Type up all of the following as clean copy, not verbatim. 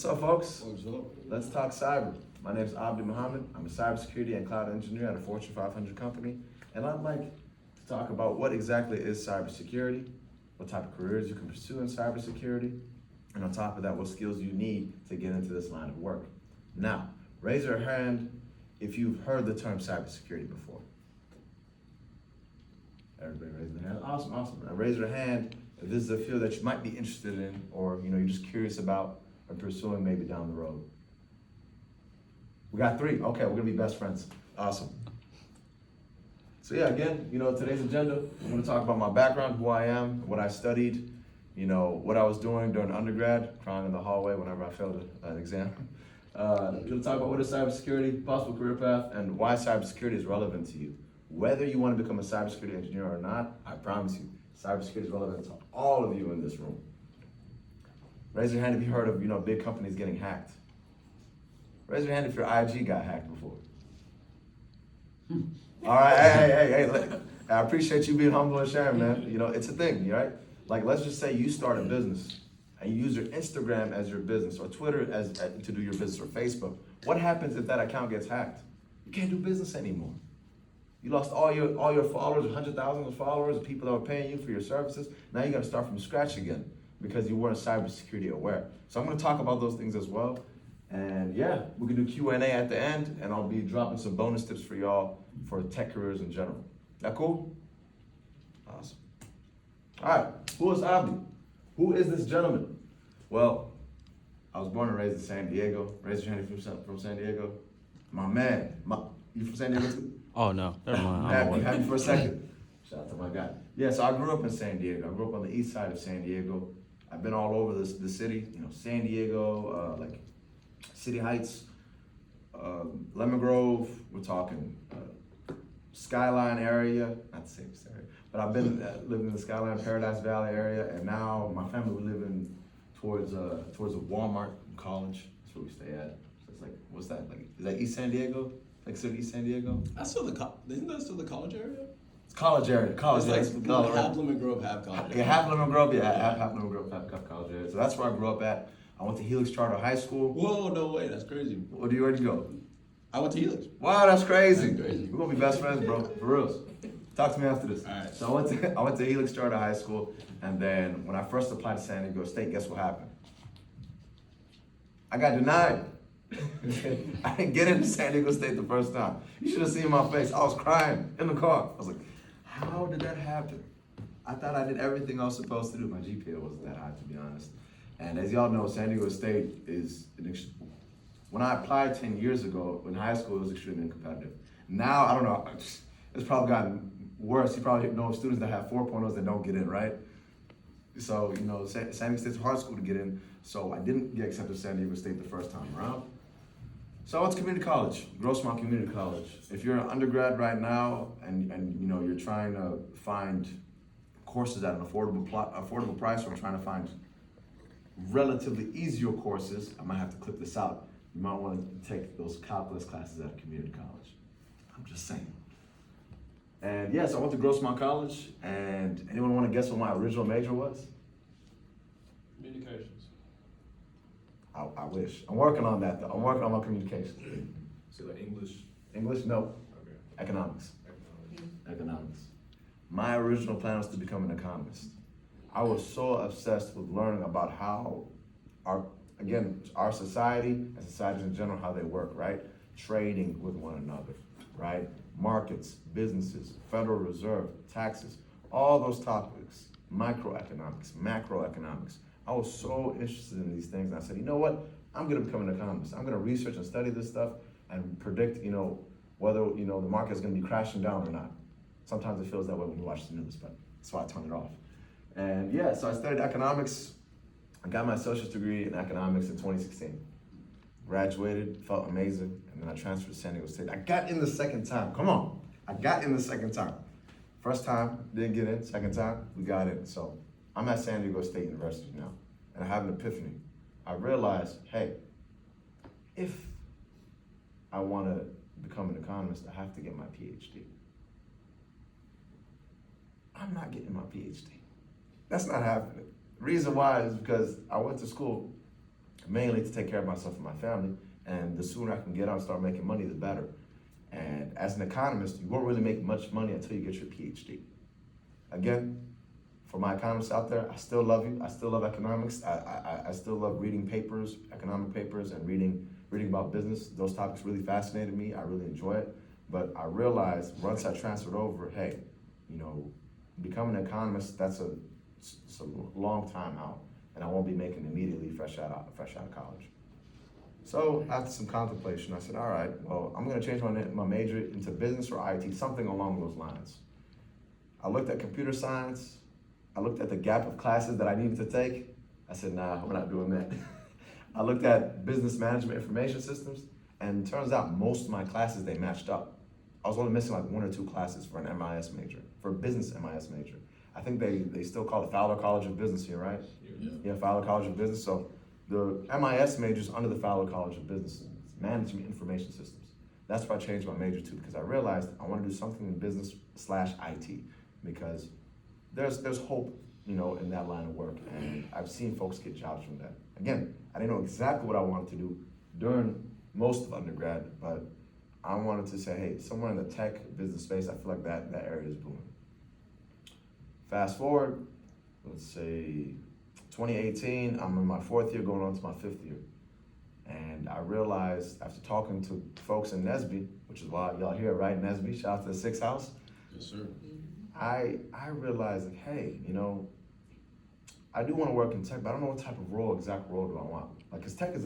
What's up, folks? What's up? Let's talk cyber. My name is Abdi Muhammad. I'm a cybersecurity and cloud engineer at a Fortune 500 company, and I'd like to talk about what exactly is cybersecurity, what type of careers you can pursue in cybersecurity, and on top of that, what skills you need to get into this line of work. Now, raise your hand if you've heard the term cybersecurity before. Everybody raise their hand. Awesome, awesome. Now raise your hand if this is a field that you might be interested in, or you're just curious about or pursuing maybe down the road. We got 3. Okay, we're gonna be best friends. Awesome. So yeah, again, today's agenda, I'm gonna talk about my background, who I am, what I studied, what I was doing during undergrad, crying in the hallway whenever I failed an exam. We'll talk about what is cybersecurity, possible career path, and why cybersecurity is relevant to you. Whether you want to become a cybersecurity engineer or not, I promise you, cybersecurity is relevant to all of you in this room. Raise your hand if you heard of big companies getting hacked. Raise your hand if your IG got hacked before. All right, hey, look, I appreciate you being humble and sharing, man. It's a thing, right? Like, let's just say you start a business and you use your Instagram as your business, or Twitter to do your business, or Facebook. What happens if that account gets hacked? You can't do business anymore. You lost all your followers, 100,000 of followers, people that were paying you for your services. Now you got to start from scratch again, because you weren't cybersecurity aware. So I'm gonna talk about those things as well. And yeah, we can do Q&A at the end, and I'll be dropping some bonus tips for y'all for tech careers in general. That cool? Awesome. All right, who is Abdi? Who is this gentleman? Well, I was born and raised in San Diego. Raise your hand if you're from San Diego. My man, you from San Diego too? Oh no, never mind. Happy for a second. Shout out to my guy. Yeah, so I grew up in San Diego. I grew up on the east side of San Diego. I've been all over the city, San Diego, like City Heights, Lemon Grove, we're talking Skyline area, not the safest area, but I've been living in the Skyline Paradise Valley area, and now my family, we live in towards a Walmart College. That's where we stay at. So it's like, what's that, like, is that East San Diego? Like City East San Diego? That's still isn't that still the college area? It's college area, college area. It's like half Lemon Grove, half college area. Yeah, half Lemon Grove, half Lemon Grove, half college area. So that's where I grew up at. I went to Helix Charter High School. Whoa, no way, that's crazy. Where do you already go? I went to Helix. Wow, that's crazy. That's crazy. We're gonna be best friends, bro. For real. Talk to me after this. All right. So I went to Helix Charter High School, and then when I first applied to San Diego State, guess what happened? I got denied. I didn't get into San Diego State the first time. You should have seen my face. I was crying in the car. I was like, how did that happen? I thought I did everything I was supposed to do. My GPA wasn't that high, to be honest. And as y'all know, San Diego State is when I applied 10 years ago in high school, it was extremely competitive. Now, I don't know, it's probably gotten worse. You probably know students that have 4.0s that don't get in, right? So, San Diego State's a hard school to get in, so I didn't get accepted to San Diego State the first time around. So I went to community college, Grossmont Community College. If you're an undergrad right now and you're trying to find courses at an affordable price, or trying to find relatively easier courses, I might have to clip this out. You might want to take those calculus classes at a community college. I'm just saying. And yes, I went to Grossmont College, and anyone want to guess what my original major was? Communications. I wish. I'm working on that though. I'm working on my communication. So like English? English? No. Okay. Economics. Economics. My original plan was to become an economist. I was so obsessed with learning about how our society and societies in general, how they work, right? Trading with one another, right? Markets, businesses, Federal Reserve, taxes, all those topics, microeconomics, macroeconomics. I was so interested in these things, and I said, you know what? I'm gonna become an economist. I'm gonna research and study this stuff and predict, whether, the market is gonna be crashing down or not. Sometimes it feels that way when you watch the news, but that's why I turn it off. And yeah, so I studied economics. I got my associate's degree in economics in 2016. Graduated, felt amazing, and then I transferred to San Diego State. I got in the second time, come on. I got in the second time. First time, didn't get in, second time, we got in. So I'm at San Diego State University now, and I have an epiphany. I realized, hey, if I wanna become an economist, I have to get my PhD. I'm not getting my PhD. That's not happening. The reason why is because I went to school mainly to take care of myself and my family. And the sooner I can get out and start making money, the better. And as an economist, you won't really make much money until you get your PhD. Again, for my economists out there, I still love you. I still love economics. I still love reading papers, economic papers, and reading about business. Those topics really fascinated me. I really enjoy it. But I realized once I transferred over, hey, you know, becoming an economist, it's a long time out, and I won't be making immediately fresh out of college. So after some contemplation, I said, all right, well, I'm gonna change my major into business or IT, something along those lines. I looked at computer science. I looked at the gap of classes that I needed to take. I said, nah, we're not doing that. I looked at business management information systems, and it turns out most of my classes, they matched up. I was only missing like 1 or 2 classes for an MIS major, for a business MIS major. I think they still call it Fowler College of Business here, right? Yeah, Fowler College of Business. So the MIS major is under the Fowler College of Business, it's Management Information Systems. That's why I changed my major to, because I realized I want to do something in business/IT, because there's hope, you know, in that line of work, and I've seen folks get jobs from that. Again, I didn't know exactly what I wanted to do during most of undergrad, but I wanted to say, hey, somewhere in the tech business space, I feel like that area is booming. Fast forward, let's say 2018, I'm in my 4th year going on to my 5th year. And I realized after talking to folks in NSBE, which is why y'all here, right? NSBE, shout out to the 6th House. Yes, sir. I realized, like, hey, you know, I do want to work in tech, but I don't know what type of exact role do I want. Like, cause tech is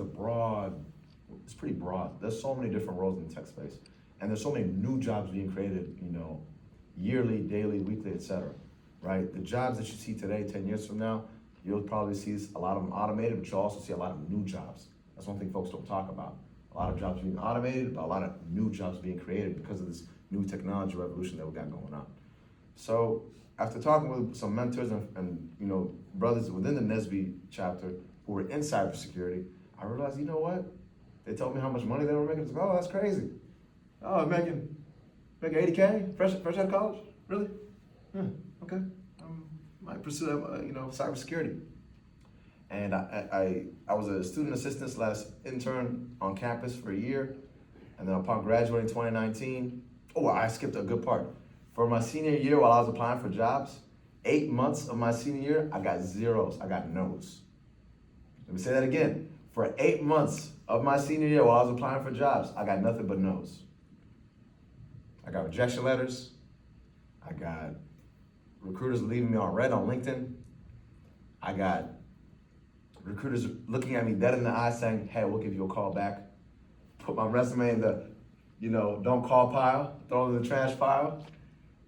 it's pretty broad. There's so many different roles in the tech space. And there's so many new jobs being created, you know, yearly, daily, weekly, etc. Right? The jobs that you see today, 10 years from now, you'll probably see a lot of them automated, but you'll also see a lot of new jobs. That's one thing folks don't talk about. A lot of jobs being automated, but a lot of new jobs being created because of this new technology revolution that we got going on. So after talking with some mentors and you know, brothers within the NSBE chapter who were in cybersecurity, I realized, you know what? They told me how much money they were making. I was like, oh, that's crazy. Oh, I'm making $80K fresh out of college? Really? Okay. Might pursue that, you know, cybersecurity. And I was a student assistant / intern on campus for a year. And then upon graduating 2019, I skipped a good part. For my senior year, while I was applying for jobs, 8 months of my senior year, I got zeros, I got no's. Let me say that again. For 8 months of my senior year, while I was applying for jobs, I got nothing but no's. I got rejection letters. I got recruiters leaving me on red on LinkedIn. I got recruiters looking at me dead in the eye saying, hey, we'll give you a call back. Put my resume in the, you know, don't call pile, throw it in the trash pile.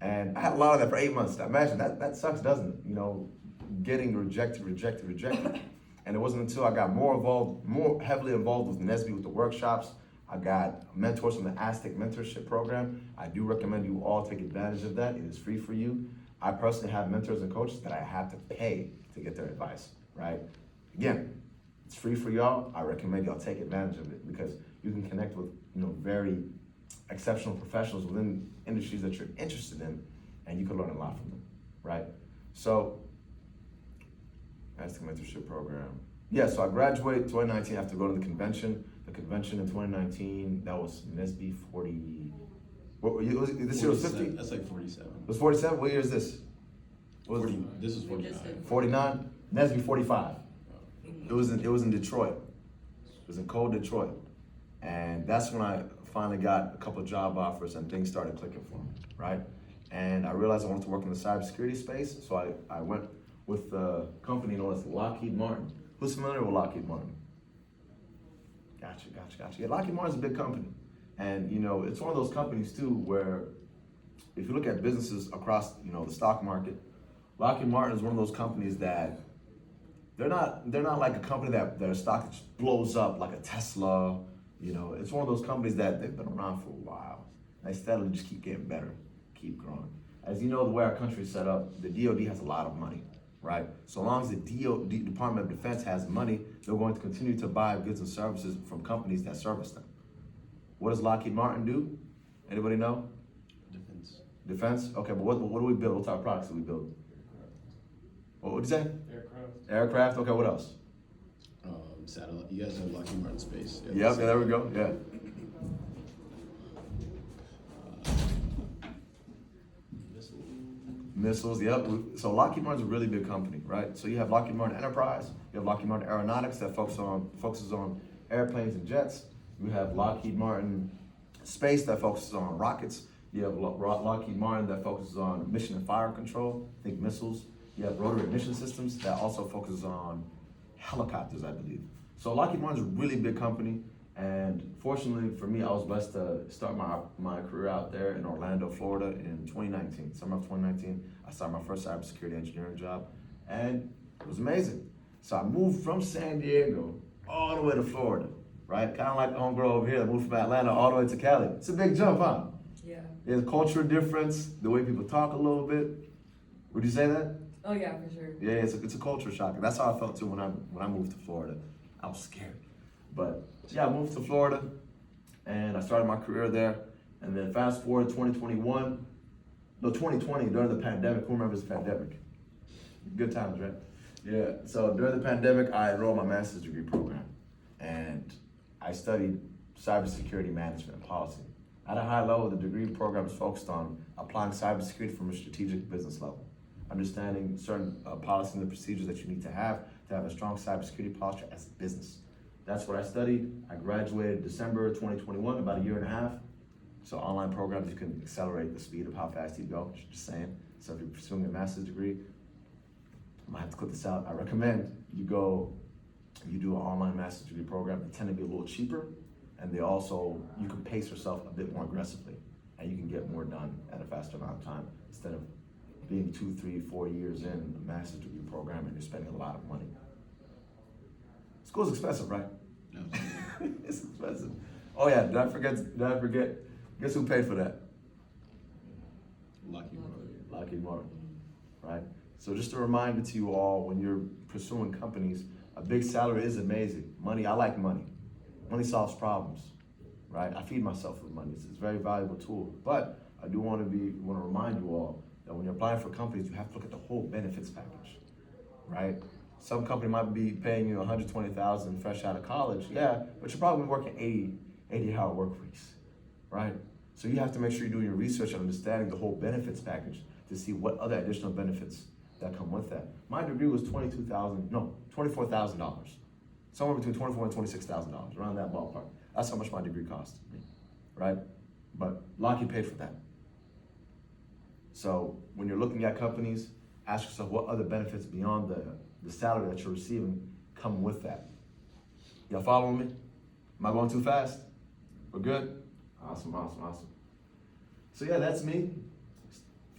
And I had a lot of that for 8 months. Imagine, that sucks, doesn't it? You know, getting rejected. And it wasn't until I got more heavily involved with NSBE with the workshops. I got mentors from the Aztec mentorship program. I do recommend you all take advantage of that. It is free for you. I personally have mentors and coaches that I have to pay to get their advice, right? Again, it's free for y'all. I recommend y'all take advantage of it because you can connect with, you know, very exceptional professionals within industries that you're interested in, and you can learn a lot from them, right? So, that's the mentorship program. Yeah, so I graduated 2019 after going to the convention. The convention in 2019, that was NSBE 40. This year was 50? That's like 47. It was 47? What year is this? What was 40, this is 49. 49? NSBE 45. It was in Detroit. It was in cold Detroit. And that's when I finally got a couple of job offers and things started clicking for me, right? And I realized I wanted to work in the cybersecurity space, so I went with a company known as Lockheed Martin. Who's familiar with Lockheed Martin? Gotcha. Yeah, Lockheed Martin's a big company. And you know, it's one of those companies too where if you look at businesses across, you know, the stock market, Lockheed Martin is one of those companies that they're not like a company that their stock just blows up like a Tesla. You know, it's one of those companies that they've been around for a while. They steadily just keep getting better, keep growing. As you know, the way our country is set up, the DoD has a lot of money, right? So long as the Department of Defense has money, they're going to continue to buy goods and services from companies that service them. What does Lockheed Martin do? Anybody know? Defense? Okay, but what do we build? What type of products do we build? What would you say? Aircraft. Aircraft, okay, what else? satellite. You guys have Lockheed Martin Space. Yep, there we go, yeah. Missiles, yep. So Lockheed Martin's a really big company, right? So you have Lockheed Martin Enterprise, you have Lockheed Martin Aeronautics that focuses on airplanes and jets. You have Lockheed Martin Space that focuses on rockets. You have Lockheed Martin that focuses on mission and fire control, think missiles. You have Rotary Mission Systems that also focuses on helicopters, I believe. So Lockheed Martin's a really big company, and fortunately for me, I was blessed to start my career out there in Orlando, Florida in 2019. Summer of 2019, I started my first cybersecurity engineering job, and it was amazing. So I moved from San Diego all the way to Florida, right? Kind of like the homegirl over here that moved from Atlanta all the way to Cali. It's a big jump, huh? Yeah. There's a culture difference, the way people talk a little bit. Would you say that? Oh yeah, for sure. Yeah, it's a culture shock. That's how I felt too when I moved to Florida. I was scared. But yeah, I moved to Florida and I started my career there. And then fast forward 2020, during the pandemic. Who remembers the pandemic? Good times, right? Yeah, so during the pandemic, I enrolled my master's degree program. And I studied cybersecurity management and policy. At a high level, the degree program is focused on applying cybersecurity from a strategic business level, understanding certain policies and the procedures that you need to have a strong cybersecurity posture as a business. That's what I studied. I graduated December 2021, about a year and a half. So online programs, you can accelerate the speed of how fast you go, just saying. So if you're pursuing a master's degree, I might have to clip this out. I recommend you do an online master's degree program. They tend to be a little cheaper, and you can pace yourself a bit more aggressively, and you can get more done at a faster amount of time instead of being 2, 3, 4 years in a master's degree program and you're spending a lot of money. School's expensive, right? No. It's expensive. Oh yeah, did I forget? Guess who paid for that? Lockheed Martin. Lockheed Martin, right? So just a reminder to you all, when you're pursuing companies, a big salary is amazing. Money, I like money. Money solves problems, right? I feed myself with money. It's a very valuable tool. But I do want to remind you all that when you're applying for companies, you have to look at the whole benefits package, right? Some company might be paying you $120,000 fresh out of college, yeah, but you're probably working 80-hour work weeks, right? So you have to make sure you're doing your research and understanding the whole benefits package to see what other additional benefits that come with that. My degree was $24,000. Somewhere between $24,000 and $26,000, around that ballpark. That's how much my degree cost me, right? But Lockheed paid for that. So when you're looking at companies, ask yourself what other benefits beyond the salary that you're receiving come with that. Y'all following me? Am I going too fast? We're good? Awesome. So yeah, that's me.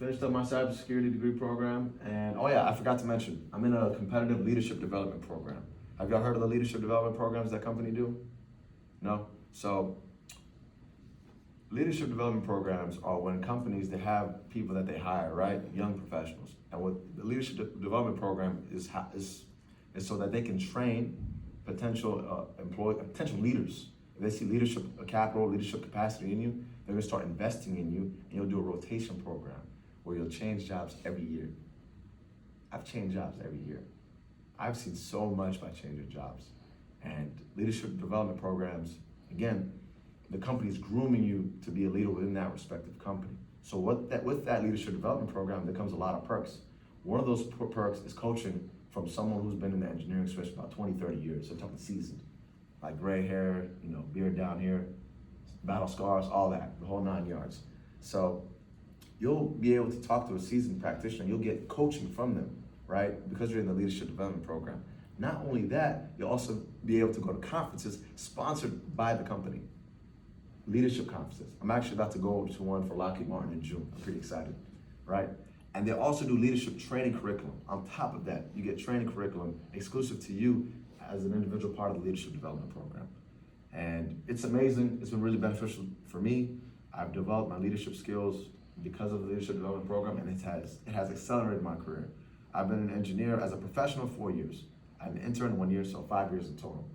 Finished up my cybersecurity degree program. And oh yeah, I forgot to mention, I'm in a competitive leadership development program. Have y'all heard of the leadership development programs that company do? No? So leadership development programs are when companies, they have people that they hire, right? Young professionals. And what the leadership development program is so that they can train potential leaders. If they see leadership capital, leadership capacity in you, they're gonna start investing in you, and you'll do a rotation program where you'll change jobs every year. I've changed jobs every year. I've seen so much by changing jobs. And leadership development programs, again, the company's grooming you to be a leader within that respective company. So with that leadership development program, there comes a lot of perks. One of those perks is coaching from someone who's been in the engineering space for about 20, 30 years. So I'm talking seasoned, like gray hair, beard down here, battle scars, all that, the whole 9 yards. So you'll be able to talk to a seasoned practitioner. You'll get coaching from them, right? Because you're in the leadership development program. Not only that, you'll also be able to go to conferences sponsored by the company. Leadership conferences. I'm actually about to go to one for Lockheed Martin in June. I'm pretty excited, right? And they also do leadership training curriculum. On top of that, you get training curriculum exclusive to you as an individual part of the leadership development program. And it's amazing. It's been really beneficial for me. I've developed my leadership skills because of the leadership development program, and it has accelerated my career. I've been an engineer as a professional 4 years. I'm an intern 1 year, so 5 years in total.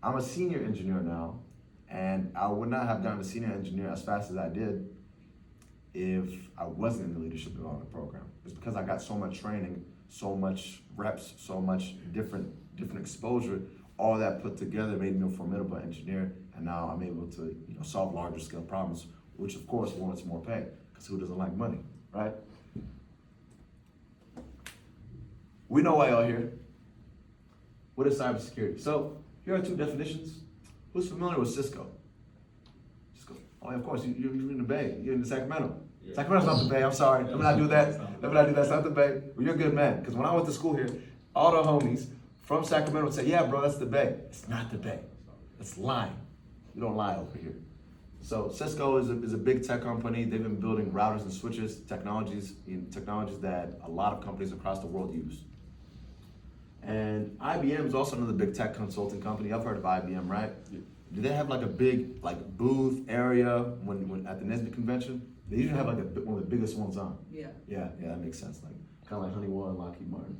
I'm a senior engineer now, and I would not have gotten a senior engineer as fast as I did if I wasn't in the leadership development program. It's because I got so much training, so much reps, so much different exposure all that put together made me a formidable engineer, and now I'm able to, solve larger scale problems, which of course warrants more pay, because who doesn't like money, right? We know why y'all here. What is cybersecurity? So here are two definitions. Who's familiar with Cisco? Cisco. Oh, yeah, of course, you're in the Bay. You're in Sacramento. Yeah. Sacramento's not the Bay. I'm sorry. Let me not do that. It's not the Bay. Well, you're a good man. Because when I went to school here, all the homies from Sacramento would say, "Yeah, bro, that's the Bay." It's not the Bay. It's lying. You don't lie over here. So Cisco is a big tech company. They've been building routers and switches, technologies that a lot of companies across the world use. And IBM is also another big tech consulting company. I've heard of IBM, right? Yeah. Do they have like a big booth area when at the NSBE convention? They usually have one of the biggest ones on. Yeah, that makes sense. Kind of like Honeywell and Lockheed Martin.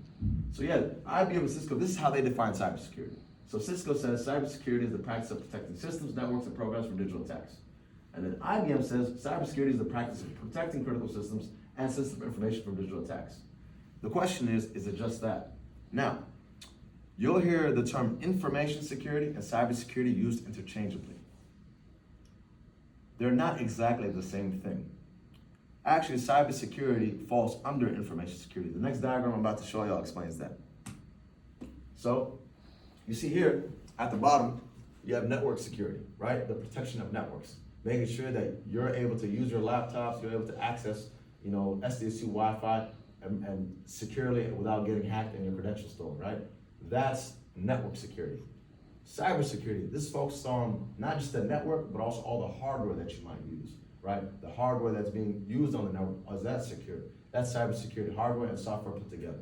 So yeah, IBM and Cisco, this is how they define cybersecurity. So Cisco says cybersecurity is the practice of protecting systems, networks, and programs from digital attacks. And then IBM says cybersecurity is the practice of protecting critical systems and sensitive information from digital attacks. The question is it just that? Now, you'll hear the term information security and cybersecurity used interchangeably. They're not exactly the same thing. Actually, cybersecurity falls under information security. The next diagram I'm about to show y'all explains that. So, you see here, at the bottom, you have network security, right? The protection of networks. Making sure that you're able to use your laptops, you're able to access, SDSU Wi-Fi and securely without getting hacked and your credentials stolen, right? That's network security. Cybersecurity, this focuses on not just the network, but also all the hardware that you might use, right? The hardware that's being used on the network, is that secure? That's cybersecurity, hardware and software put together.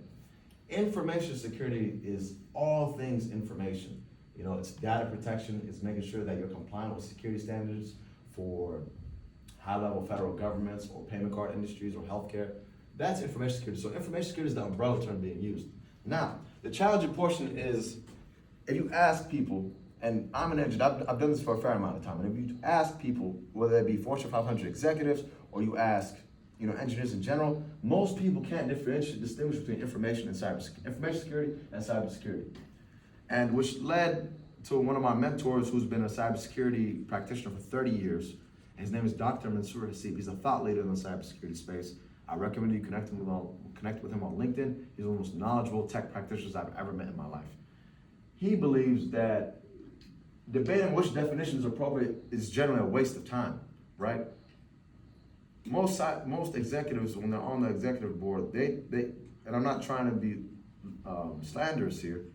Information security is all things information. It's data protection, it's making sure that you're compliant with security standards for high-level federal governments or payment card industries or healthcare. That's information security. So information security is the umbrella term being used. Now, the challenging portion is, if you ask people, and I'm an engineer, I've done this for a fair amount of time, and if you ask people, whether it be Fortune 500 executives, or you ask, engineers in general, most people can't distinguish between information and information security and cybersecurity. And which led to one of my mentors who's been a cybersecurity practitioner for 30 years. His name is Dr. Mansour Hassib. He's a thought leader in the cybersecurity space. I recommend you connect with him on LinkedIn. He's one of the most knowledgeable tech practitioners I've ever met in my life. He believes that debating which definition is appropriate is generally a waste of time, right? Most executives, when they're on the executive board, they and I'm not trying to be slanderous here,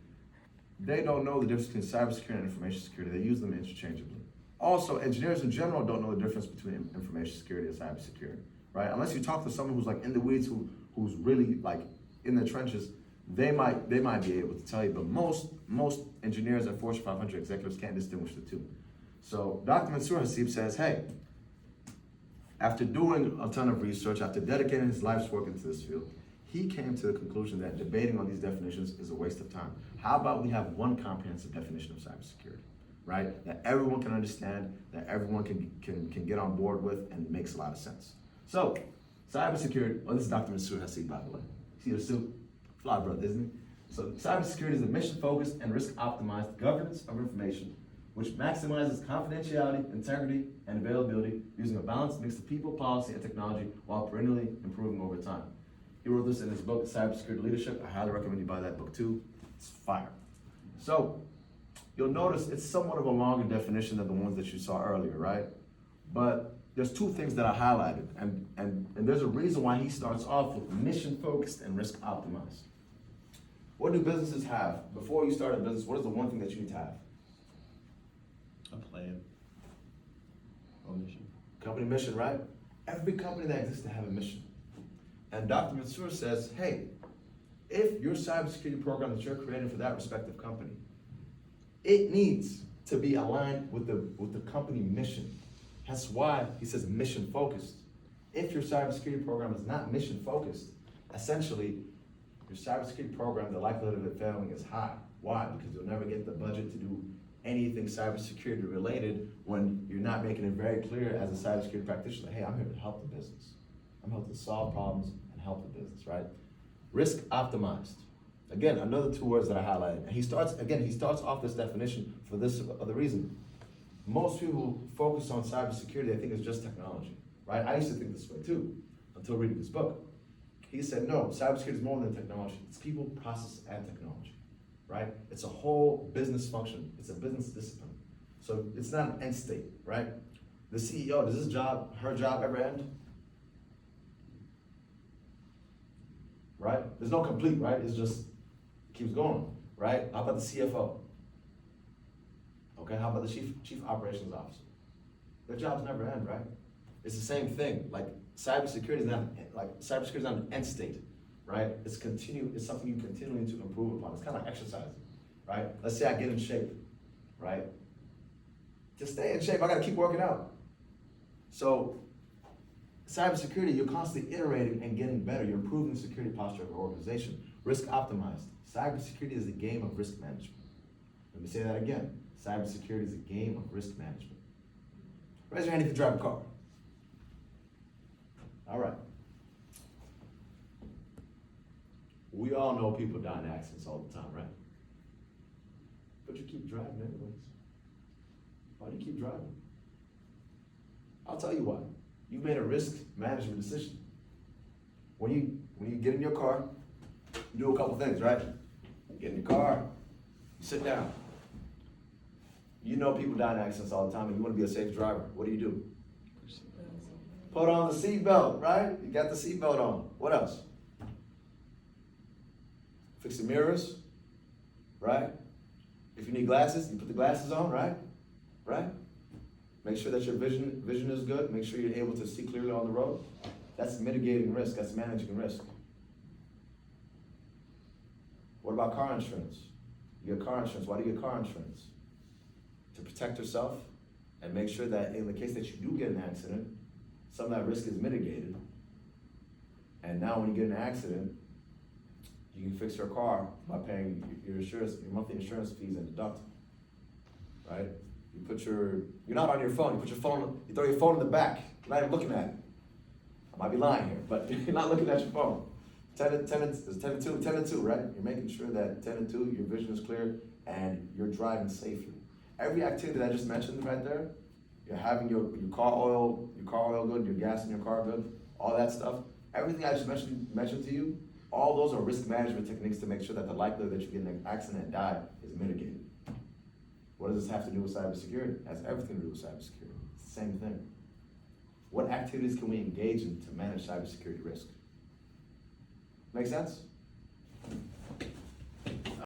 they don't know the difference between cybersecurity and information security. They use them interchangeably. Also, engineers in general don't know the difference between information security and cybersecurity, right? Unless you talk to someone who's in the weeds, who's really in the trenches, they might be able to tell you. But most engineers and Fortune 500 executives can't distinguish the two. So Dr. Mansour Hassib says, hey, after doing a ton of research, after dedicating his life's work into this field, he came to the conclusion that debating on these definitions is a waste of time. How about we have one comprehensive definition of cybersecurity, right? That everyone can understand, that everyone can get on board with, and makes a lot of sense. So, cybersecurity, this is Dr. Mansour Hassib, by the way. See the suit? Fly brother, isn't he? So, cybersecurity is a mission-focused and risk-optimized governance of information, which maximizes confidentiality, integrity, and availability using a balanced mix of people, policy, and technology while perennially improving over time. He wrote this in his book, Cybersecurity Leadership. I highly recommend you buy that book too. It's fire. So, you'll notice it's somewhat of a longer definition than the ones that you saw earlier, right? But there's two things that I highlighted, and there's a reason why he starts off with mission-focused and risk-optimized. What do businesses have? Before you start a business, what is the one thing that you need to have? A plan. A mission. Company mission, right? Every company that exists to have a mission. And Dr. Mansour says, hey, if your cybersecurity program that you're creating for that respective company, it needs to be aligned with the company mission. That's why he says mission focused. If your cybersecurity program is not mission focused, essentially your cybersecurity program, the likelihood of it failing is high. Why? Because you'll never get the budget to do anything cybersecurity related when you're not making it very clear as a cybersecurity practitioner, hey, I'm here to help the business. I'm here to solve problems and help the business, right? Risk optimized. Again, another two words that I highlighted. And he starts off this definition for this other reason. Most people focus on cybersecurity, they think it's just technology, right? I used to think this way too, until reading this book. He said, no, cybersecurity is more than technology. It's people, process, and technology, right? It's a whole business function. It's a business discipline. So it's not an end state, right? The CEO, does her job ever end? Right? There's no complete, right? It's just keeps going, right? How about the CFO? Okay, how about the chief operations officer? Their jobs never end, right? It's the same thing. Like cybersecurity is not an end state, right? It's something you continually to improve upon. It's kind of like exercising, right? Let's say I get in shape, right? To stay in shape, I gotta keep working out. So cybersecurity, you're constantly iterating and getting better. You're improving the security posture of your organization. Risk optimized. Cybersecurity is a game of risk management. Let me say that again. Cybersecurity is a game of risk management. Raise your hand if you drive a car. All right. We all know people die in accidents all the time, right? But you keep driving anyways. Why do you keep driving? I'll tell you why. You made a risk management decision. When you get in your car, you do a couple things, right? You get in your car, you sit down. You know people die in accidents all the time and you want to be a safe driver. What do? Put on the seatbelt, right? You got the seatbelt on. What else? Fix the mirrors, right? If you need glasses, you put the glasses on, right? Right? Make sure that your vision is good. Make sure you're able to see clearly on the road. That's mitigating risk. That's managing risk. What about car insurance? You get car insurance. Why do you get car insurance? To protect yourself and make sure that in the case that you do get an accident, some of that risk is mitigated. And now when you get in an accident, you can fix your car by paying your monthly insurance fees and deduct, right? You're not on your phone, you throw your phone in the back, you're not even looking at it. I might be lying here, but you're not looking at your phone. 10 and 2, right? You're making sure that 10 and 2, your vision is clear and you're driving safely. Every activity that I just mentioned right there, you're having your car oil good, your gas in your car good, all that stuff. Everything I just mentioned to you, all those are risk management techniques to make sure that the likelihood that you get in an accident and die is mitigated. What does this have to do with cybersecurity? It has everything to do with cybersecurity. It's the same thing. What activities can we engage in to manage cybersecurity risk? Make sense?